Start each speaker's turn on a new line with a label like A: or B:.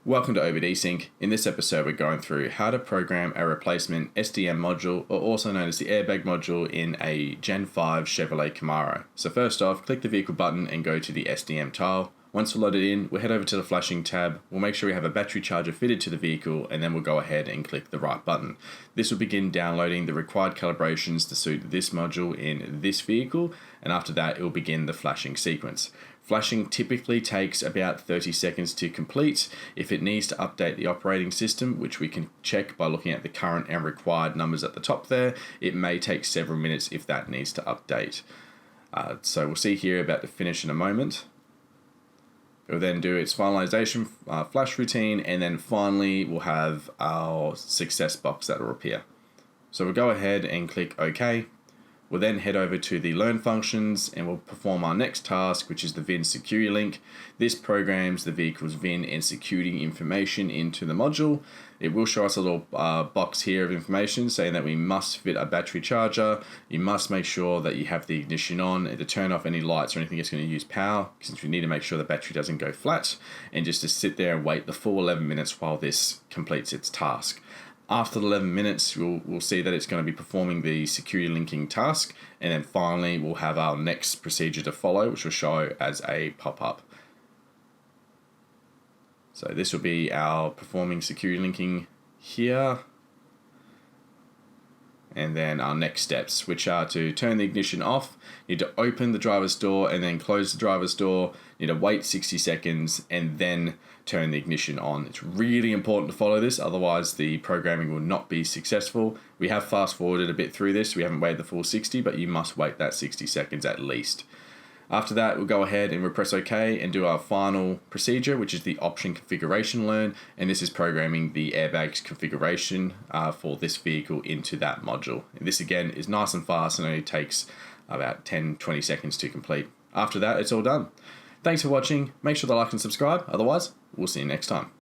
A: Welcome to OBDsync. In this episode, we're going through how to program a replacement SDM module, or also known as the airbag module, in a Gen 5 Chevrolet Camaro. So first off, click the vehicle button and go to the SDM tile. Once we're loaded in, we'll head over to the flashing tab. We'll make sure we have a battery charger fitted to the vehicle, and then we'll go ahead and click the right button. This will begin downloading the required calibrations to suit this module in this vehicle, and after that, it will begin the flashing sequence. Flashing typically takes about 30 seconds to complete. If it needs to update the operating system, which we can check by looking at the current and required numbers at the top there, it may take several minutes if that needs to update. So we'll see here about to finish in a moment. It will then do its finalization flash routine, and then finally we'll have our success box that will appear. So we'll go ahead and click OK. We'll then head over to the learn functions and we'll perform our next task, which is the VIN security link. This programs the vehicle's VIN and security information into the module. It will show us a little box here of information saying that we must fit a battery charger. You must make sure that you have the ignition on and to turn off any lights or anything that's going to use power, since we need to make sure the battery doesn't go flat, and just to sit there and wait the full 11 minutes while this completes its task. After the 11 minutes, we'll see that it's going to be performing the security linking task, and then finally we'll have our next procedure to follow, which will show as a pop-up. So this will be our performing security linking here, and then our next steps, which are to turn the ignition off. You need to open the driver's door and then close the driver's door. You need to wait 60 seconds and then turn the ignition on. It's really important to follow this, otherwise the programming will not be successful. We have fast forwarded a bit through this. We haven't waited the full 60, but you must wait that 60 seconds at least. After that, we'll go ahead and we'll press OK and do our final procedure, which is the option configuration learn. And this is programming the airbag's configuration for this vehicle into that module. And this again is nice and fast and only takes about 10-20 seconds to complete. After that, it's all done. Thanks for watching. Make sure to like and subscribe. Otherwise, we'll see you next time.